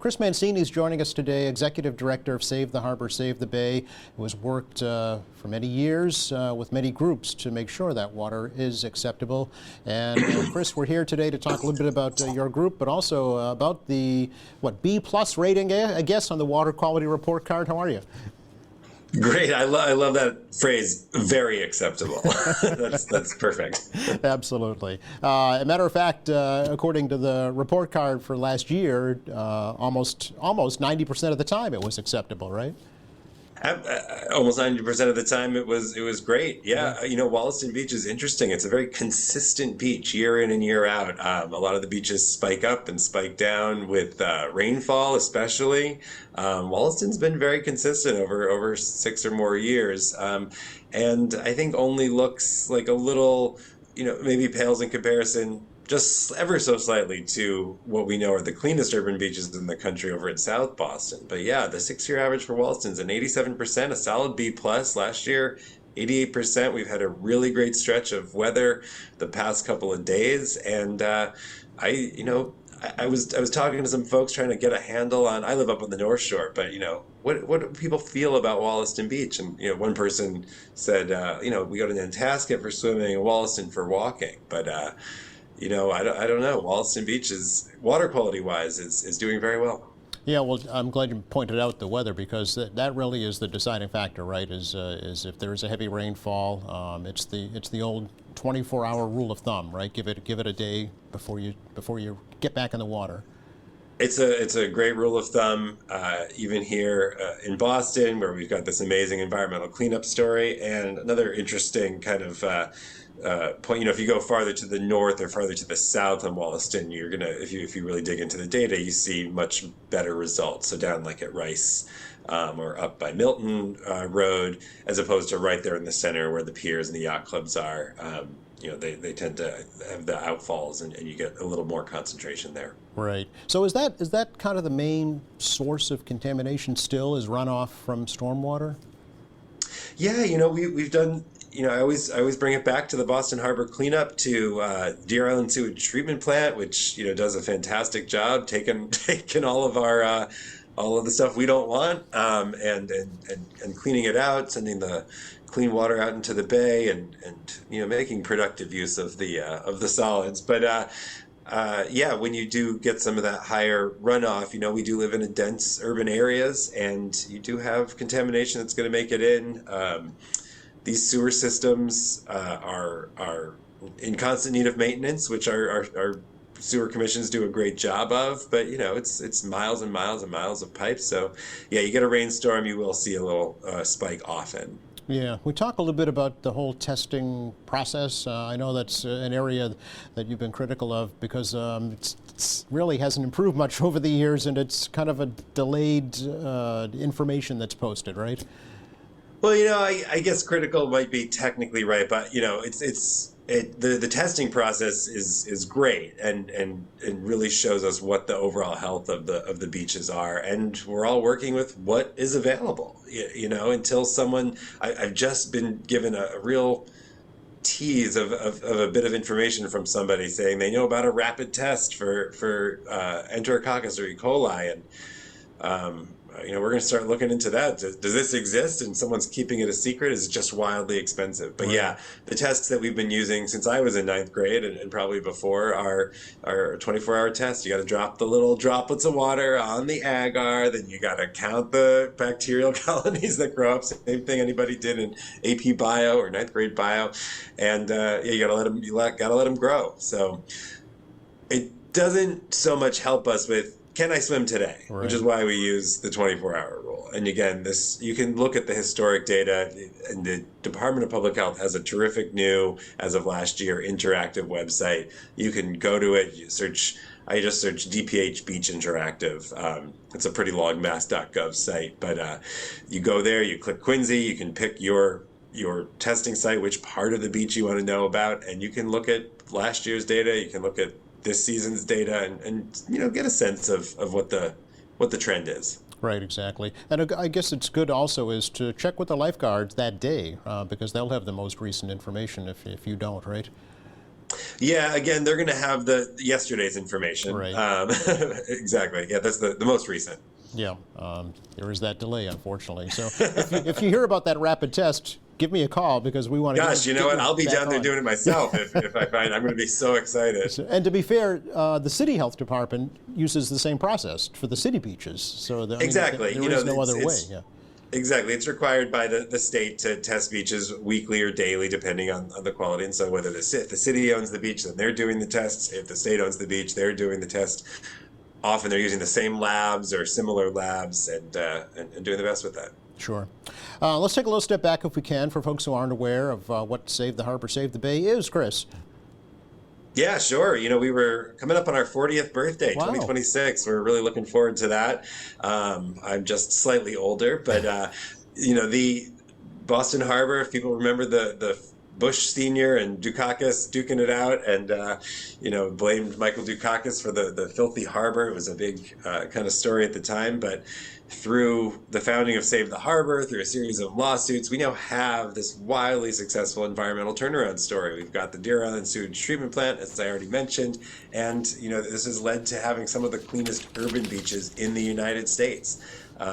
Chris Mancini is joining us today, Executive Director of Save the Harbor, Save the Bay, who has worked for many years with many groups to make sure that water is acceptable. And Chris, we're here today to talk a little bit about your group, but also about the, B+ rating, I guess, on the Water Quality Report Card. How are you? Great. I love that phrase, very acceptable. That's perfect. Absolutely. As a matter of fact, according to the report card for last year, almost 90% of the time it was acceptable, right? Almost 90% of the time it was great. Yeah. You know, Wollaston Beach is interesting. It's a very consistent beach year in and year out. A lot of the beaches spike up and spike down with rainfall, especially. Wollaston's been very consistent over 6 or more years. And I think only looks like a little, maybe pales in comparison just ever so slightly to what we know are the cleanest urban beaches in the country over in South Boston. But yeah, the 6-year average for Wollaston's an 87%, a solid B+. Last year, 88%. We've had a really great stretch of weather the past couple of days. And I was talking to some folks trying to get a handle on, I live up on the North Shore, but what do people feel about Wollaston Beach? And one person said, we go to Nantasket for swimming and Wollaston for walking. But I don't know. Wollaston Beach is, water quality wise, is doing very well. Yeah, well, I'm glad you pointed out the weather, because that really is the deciding factor, right? Is if there is a heavy rainfall, it's the old 24-hour rule of thumb, right? Give it a day before you get back in the water. It's a great rule of thumb, even here in Boston, where we've got this amazing environmental cleanup story. And another interesting kind of point, if you go farther to the north or farther to the south on Wollaston, you're gonna, if you really dig into the data, you see much better results. So down like at Rice or up by Milton Road, as opposed to right there in the center where the piers and the yacht clubs are. They tend to have the outfalls, and you get a little more concentration there. Right. So is that kind of the main source of contamination still, is runoff from stormwater? Yeah, we've done. I always bring it back to the Boston Harbor cleanup, to Deer Island Sewage Treatment Plant, which does a fantastic job taking all of the stuff we don't want, and cleaning it out, sending the clean water out into the bay, and making productive use of the solids. But when you do get some of that higher runoff, we do live in dense urban areas, and you do have contamination that's going to make it in. These sewer systems are in constant need of maintenance, which our sewer commissions do a great job of. But it's miles and miles and miles of pipes. So yeah, you get a rainstorm, you will see a little spike often. Yeah, we talk a little bit about the whole testing process. I know that's an area that you've been critical of, because it really hasn't improved much over the years, and it's kind of a delayed information that's posted, right? Well, I guess critical might be technically right, but the testing process is great, and it really shows us what the overall health of the beaches are, and we're all working with what is available. Until someone, I've just been given a real tease of a bit of information from somebody saying they know about a rapid test for Enterococcus or E. coli, and we're going to start looking into that. Does this exist and someone's keeping it a secret? Is it just wildly expensive? But yeah, the tests that we've been using since I was in 9th grade and probably before are 24-hour tests. You got to drop the little droplets of water on the agar, then you got to count the bacterial colonies that grow up. Same thing anybody did in AP Bio or 9th grade Bio, and you got to let them grow. So it doesn't so much help us with, can I swim today? Right. Which is why we use the 24-hour rule. And again, you can look at the historic data, and the Department of Public Health has a terrific new, as of last year, interactive website. You can go to it, I just searched DPH Beach Interactive. It's a pretty long mass.gov site, but you go there, you click Quincy, you can pick your testing site, which part of the beach you want to know about, and you can look at last year's data, you can look at this season's data, and get a sense of what the trend is. Right, exactly. And I guess it's good also is to check with the lifeguards that day, because they'll have the most recent information if you don't, right? Yeah, again, they're going to have the yesterday's information. Right. Exactly. Yeah, that's the most recent. Yeah, there is that delay, unfortunately. So if you hear about that rapid test, give me a call because we want to. Gosh, you know what? I'll be down there doing it myself if I find. I'm going to be so excited. And to be fair, the city health department uses the same process for the city beaches. So Exactly. there is no other way. Yeah. Exactly. It's required by the state to test beaches weekly or daily, depending on the quality. And so whether if the city owns the beach, then they're doing the tests. If the state owns the beach, they're doing the test. Often they're using the same labs or similar labs and doing the best with that. Sure. Let's take a little step back if we can for folks who aren't aware of what Save the Harbor, Save the Bay is, Chris. Yeah, sure. We were coming up on our 40th birthday, Wow. 2026. We're really looking forward to that. I'm just slightly older, but the Boston Harbor, if people remember the Bush Sr. and Dukakis duking it out and, blamed Michael Dukakis for the filthy harbor. It was a big kind of story at the time, but through the founding of Save the Harbor, through a series of lawsuits, we now have this wildly successful environmental turnaround story. We've got the Deer Island Sewage Treatment Plant, as I already mentioned, and this has led to having some of the cleanest urban beaches in the United States,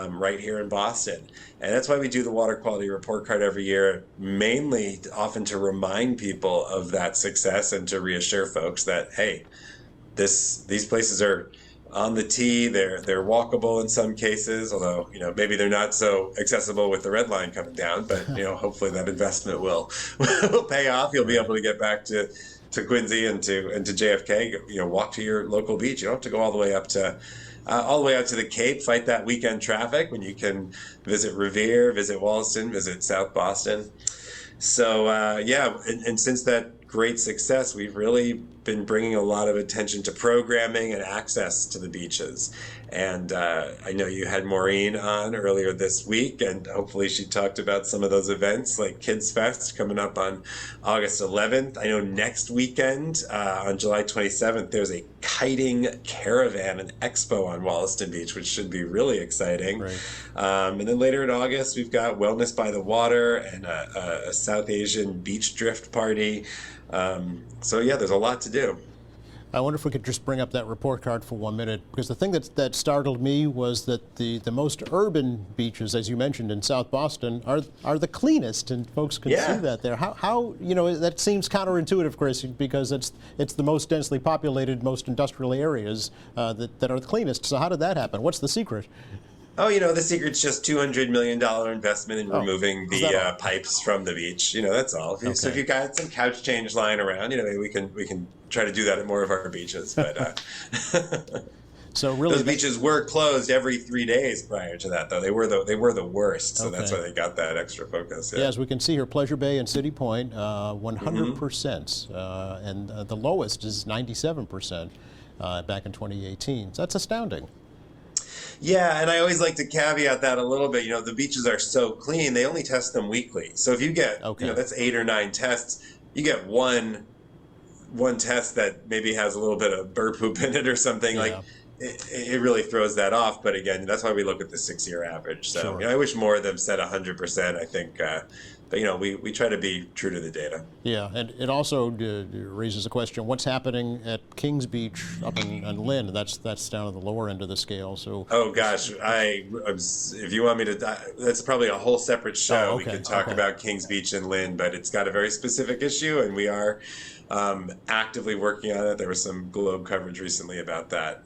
right here in Boston. And that's why we do the Water Quality Report Card every year, mainly often to remind people of that success and to reassure folks that, hey, these places are on the tee, they're walkable in some cases, although maybe they're not so accessible with the red line coming down, but hopefully that investment will pay off. You'll be able to get back to Quincy and to JFK, walk to your local beach. You don't have to go all the way up to out to the Cape, fight that weekend traffic when you can visit Revere, visit Wollaston, visit South Boston. So and since that great success, we've really been bringing a lot of attention to programming and access to the beaches. And I know you had Maureen on earlier this week, and hopefully she talked about some of those events like Kids Fest coming up on August 11th. I know next weekend on July 27th, there's a kiting caravan and expo on Wollaston Beach, which should be really exciting. Right. And then later in August, we've got Wellness by the Water and a South Asian beach drift party. So yeah, there's a lot to do. I wonder if we could just bring up that report card for 1 minute, because the thing that startled me was that the most urban beaches, as you mentioned, in South Boston are the cleanest, and folks can see that there. How that seems counterintuitive, Chris, because it's the most densely populated, most industrial areas that are the cleanest. So how did that happen? What's the secret? Oh, the secret's just $200 million investment in removing the pipes from the beach. That's all. Okay. So if you've got some couch change lying around, maybe we can try to do that at more of our beaches. But so really, those beaches were closed every 3 days prior to that, though. They were the worst. So that's why they got that extra focus. Yeah, as we can see here, Pleasure Bay and City Point, 100%, and the lowest is 97% back in 2018. So that's astounding. Yeah, and I always like to caveat that a little bit. The beaches are so clean; they only test them weekly. So if you get, that's 8 or 9 tests. You get one test that maybe has a little bit of bird poop in it or something. Yeah. Like it really throws that off. But again, that's why we look at the 6-year average. So sure. I wish more of them said 100%. I think. But we try to be true to the data. Yeah, and it also raises a question: what's happening at Kings Beach up in Lynn? That's down at the lower end of the scale. So. Oh gosh, if you want me to, that's probably a whole separate show. We could talk about Kings Beach and Lynn, but it's got a very specific issue, and we are actively working on it. There was some Globe coverage recently about that.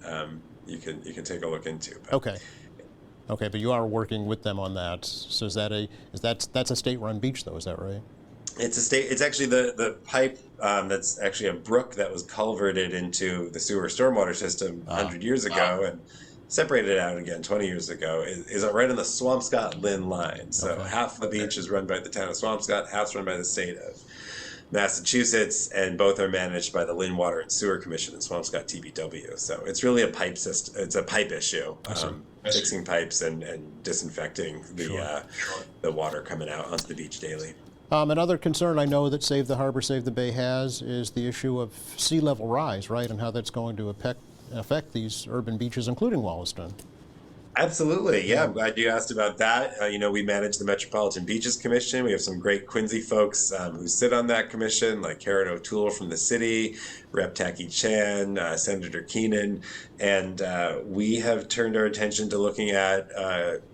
You can take a look into. But. Okay, but you are working with them on that. So that's a state-run beach, though? Is that right? It's actually the pipe that's actually a brook that was culverted into the sewer stormwater system 100 years ago and separated out again 20 years ago. Is right on the Swampscott-Lynn line. So half the beach is run by the town of Swampscott, half's run by the state of Massachusetts, and both are managed by the Lynn Water and Sewer Commission and Swampscott TBW. So it's really a pipe system. It's a pipe issue. Fixing pipes and disinfecting the water coming out onto the beach daily. Another concern I know that Save the Harbor, Save the Bay has is the issue of sea level rise, right, and how that's going to affect these urban beaches, including Wollaston. Absolutely. Yeah, Yeah. I'm glad you asked about that. We manage the Metropolitan Beaches Commission. We have some great Quincy folks who sit on that commission, like Karen O'Toole from the city, Rep. Taki Chan, Senator Keenan. And we have turned our attention to looking at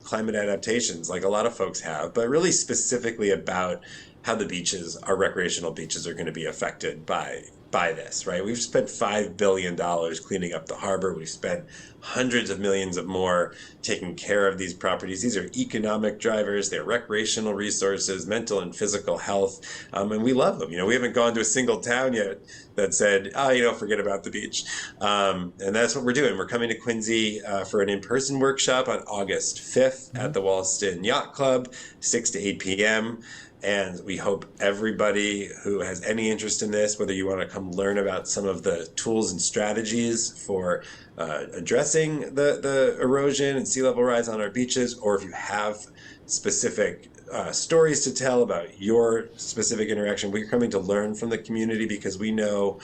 climate adaptations, like a lot of folks have, but really specifically about how the beaches, our recreational beaches, are going to be affected by this, right? We've spent $5 billion cleaning up the harbor. We've spent hundreds of millions of more taking care of these properties. These are economic drivers. They're recreational resources, mental and physical health, and we love them. We haven't gone to a single town yet that said, oh, forget about the beach. And that's what we're doing. We're coming to Quincy for an in-person workshop on August 5th at the Wollaston Yacht Club, 6 to 8 p.m. And we hope everybody who has any interest in this, whether you want to come learn about some of the tools and strategies for addressing the erosion and sea level rise on our beaches, or if you have specific stories to tell about your specific interaction, we're coming to learn from the community because we know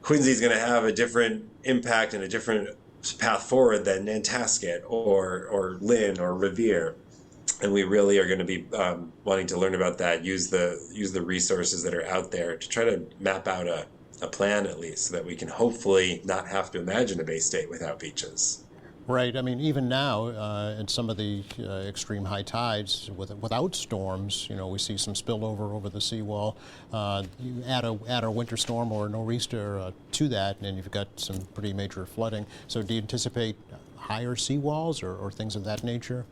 Quincy is going to have a different impact and a different path forward than Nantasket or Lynn or Revere. And we really are going to be wanting to learn about that, use the resources that are out there to try to map out a plan at least so that we can hopefully not have to imagine a Bay State without beaches. Right. I mean, even now, in some of the extreme high tides, without storms, we see some spillover over the seawall. You add a winter storm or a nor'easter to that, and you've got some pretty major flooding. So, do you anticipate higher seawalls or things of that nature?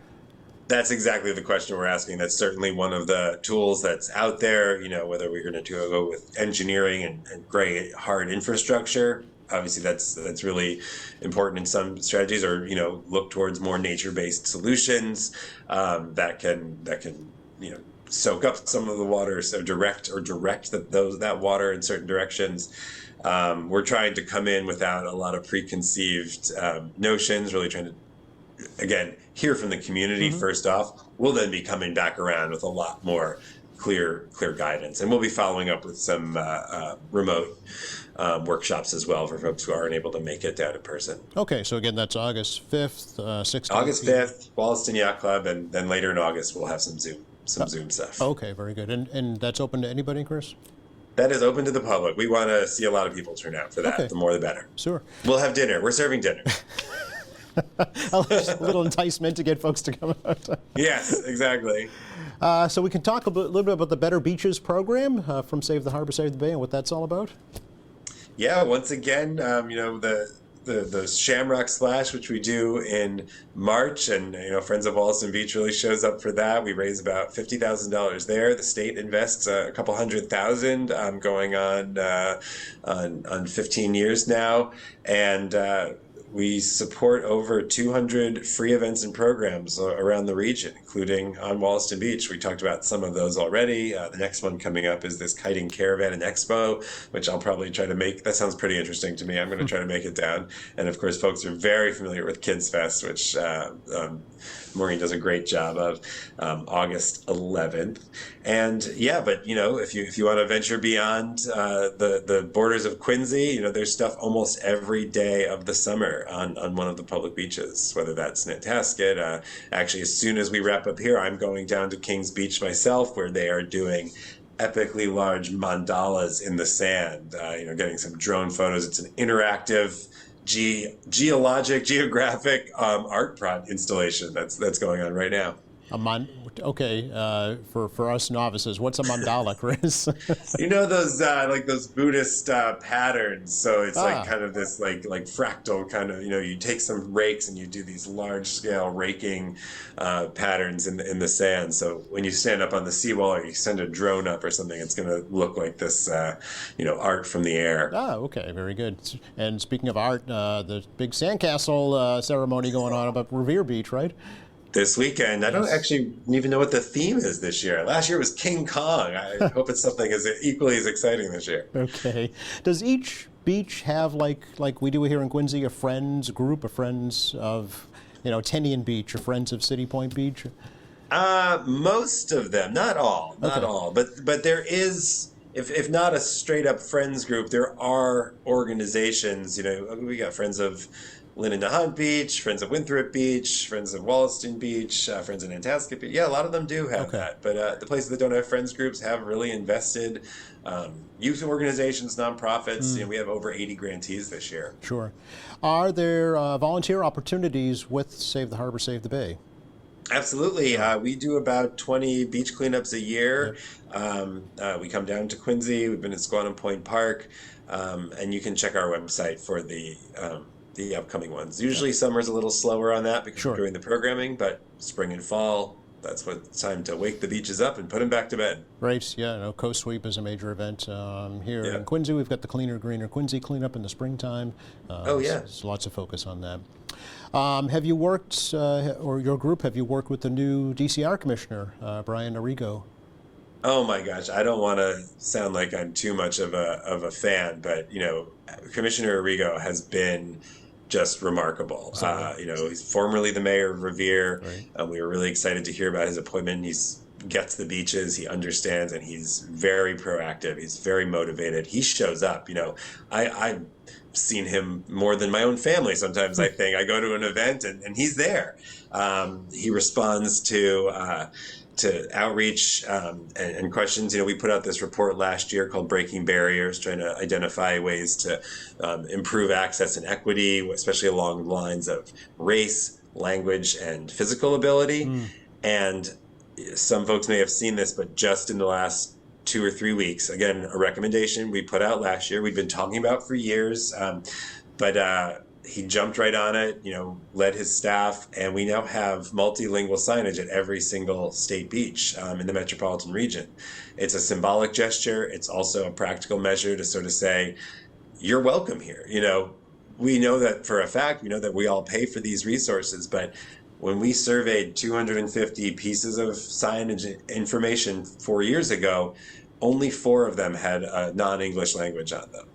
That's exactly the question we're asking. That's certainly one of the tools that's out there, whether we're going to go with engineering and great hard infrastructure. Obviously, that's really important in some strategies, or look towards more nature-based solutions that can soak up some of the water, so direct that water in certain directions. We're trying to come in without a lot of preconceived notions, really trying to, again, hear from the community first off. We'll then be coming back around with a lot more clear guidance, and we'll be following up with some remote workshops as well for folks who aren't able to make it down in person. Okay, so again, that's August 5th, 6 to August 5th, Wollaston Yacht Club, and then later in August we'll have some Zoom stuff. Okay, very good. And that's open to anybody, Chris? That is open to the public. We want to see a lot of people turn out for that. Okay. The more the better. Sure. We'll have dinner. We're serving dinner. A little enticement to get folks to come out. Yes, exactly. So we can talk little bit about the Better Beaches program from Save the Harbor, Save the Bay, and what that's all about. Yeah, once again, the Shamrock Splash, which we do in March, and Friends of Wollaston Beach really shows up for that. We raise about $50,000 there. The state invests a couple $100,000, going on 15 years now, and we support over 200 free events and programs around the region, including on Wollaston Beach. We talked about some of those already. The next one coming up is this kiting caravan and expo, which I'll probably try to make. That sounds pretty interesting to me. I'm going to try to make it down. And of course, folks are very familiar with Kids Fest, which Maureen does a great job of, August 11th. And yeah, but if you want to venture beyond the borders of Quincy, there's stuff almost every day of the summer on one of the public beaches, whether that's Nantasket. Actually, as soon as we wrap up here, I'm going down to Kings Beach myself, where they are doing epically large mandalas in the sand, getting some drone photos. It's an interactive geographic art installation that's going on right now. Okay, for us novices, what's a mandala, Chris? Those like those Buddhist patterns. So it's like kind of this like fractal kind of, you take some rakes and you do these large scale raking patterns in the sand. So when you stand up on the seawall or you send a drone up or something, it's going to look like this art from the air. Okay, very good. And speaking of art, the big sandcastle ceremony going on up at Revere Beach, right? This weekend. I don't actually even know what the theme is this year. Last year was King Kong. I hope it's something equally as exciting this year. Okay. Does each beach have, like we do here in Quincy, a group of friends of, Tenian Beach or friends of City Point Beach? Most of them, not all, but there is, if not a straight up friends group, there are organizations. We got Friends of Linden to Hunt Beach, friends of Winthrop Beach, friends of Wollaston Beach, friends of Nantasket Beach. Yeah, a lot of them do have Okay. that. But the places that don't have friends groups have really invested. Youth organizations, nonprofits. You know, we have over 80 grantees this year. Sure. Are there volunteer opportunities with Save the Harbor, Save the Bay? Absolutely. We do about 20 beach cleanups a year. We come down to Quincy. We've been at Squantum Point Park. And you can check our website for the upcoming ones. Usually summer's a little slower on that because we're doing the programming, but spring and fall, that's what it's time to wake the beaches up and put them back to bed. Right, yeah, no, Coast Sweep is a major event here in Quincy. We've got the Cleaner, Greener Quincy cleanup in the springtime. There's lots of focus on that. Have you worked, or your group, have you worked with the new DCR commissioner, Brian Arrigo? Oh my gosh, I don't want to sound like I'm too much of a fan, but you know, Commissioner Arrigo has been just remarkable. You know, he's formerly the mayor of Revere. We were really excited to hear about his appointment. He gets the beaches, he understands, and he's very proactive. He's very motivated. He shows up. You know, I've seen him more than my own family sometimes, I think. I go to an event and he's there. He responds to outreach and questions. You know, we put out this report last year called Breaking Barriers, trying to identify ways to improve access and equity, especially along the lines of race, language, and physical ability. And some folks may have seen this, but just in the last 2 or 3 weeks, again, a recommendation we put out last year, we've been talking about for years, but he jumped right on it, you know, led his staff, and we now have multilingual signage at every single state beach in the metropolitan region. It's a symbolic gesture. It's also a practical measure to sort of say, you're welcome here. You know, we know that for a fact, we know that we all pay for these resources, but when we surveyed 250 pieces of signage information 4 years ago, only 4 of them had a non-English language on them.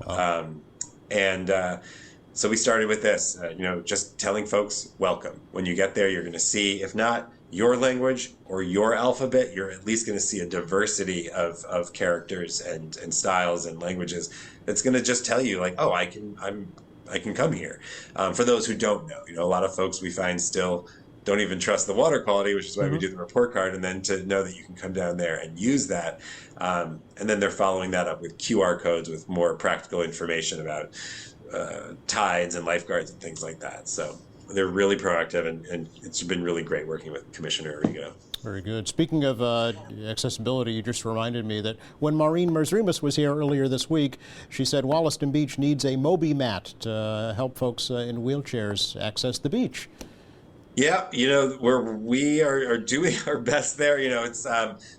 Wow. So we started with this, you know, just telling folks, welcome. When you get there, you're going to see, if not your language or your alphabet, you're at least going to see a diversity of characters and styles and languages that's going to just tell you, like, oh, I can come here. For those who don't know, you know, a lot of folks we find still don't even trust the water quality, which is why we do the report card, and then to know that you can come down there and use that. And then they're following that up with QR codes with more practical information about tides and lifeguards and things like that. So they're really proactive, and it's been really great working with Commissioner Arrigo. Very good. Speaking of accessibility, you just reminded me that when Maureen Merzrimas was here earlier this week, she said Wollaston Beach needs a Moby mat to help folks in wheelchairs access the beach. Yeah, you know, we are doing our best there. You know, it's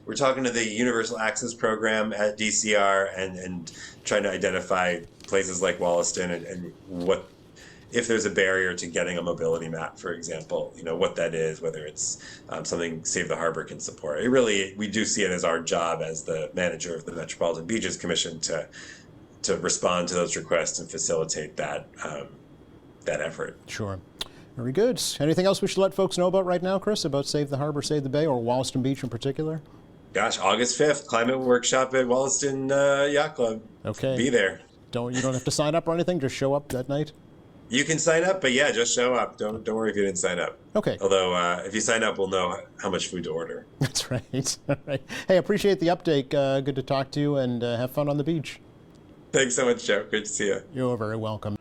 we're talking to the Universal Access Program at DCR and trying to identify places like Wollaston and what, if there's a barrier to getting a mobility mat, for example, you know, what that is, whether it's something Save the Harbor can support. It really, we do see it as our job as the manager of the Metropolitan Beaches Commission to respond to those requests and facilitate that effort. Sure. Very good. Anything else we should let folks know about right now, Chris, about Save the Harbor, Save the Bay, or Wollaston Beach in particular? Gosh, August 5th, climate workshop at Wollaston Yacht Club. Okay. Be there. You don't have to sign up or anything, just show up that night? You can sign up, but yeah, just show up. Don't worry if you didn't sign up. Okay. Although, if you sign up, we'll know how much food to order. That's right. All right. Hey, appreciate the update. Good to talk to you, and have fun on the beach. Thanks so much, Joe. Good to see you. You're very welcome.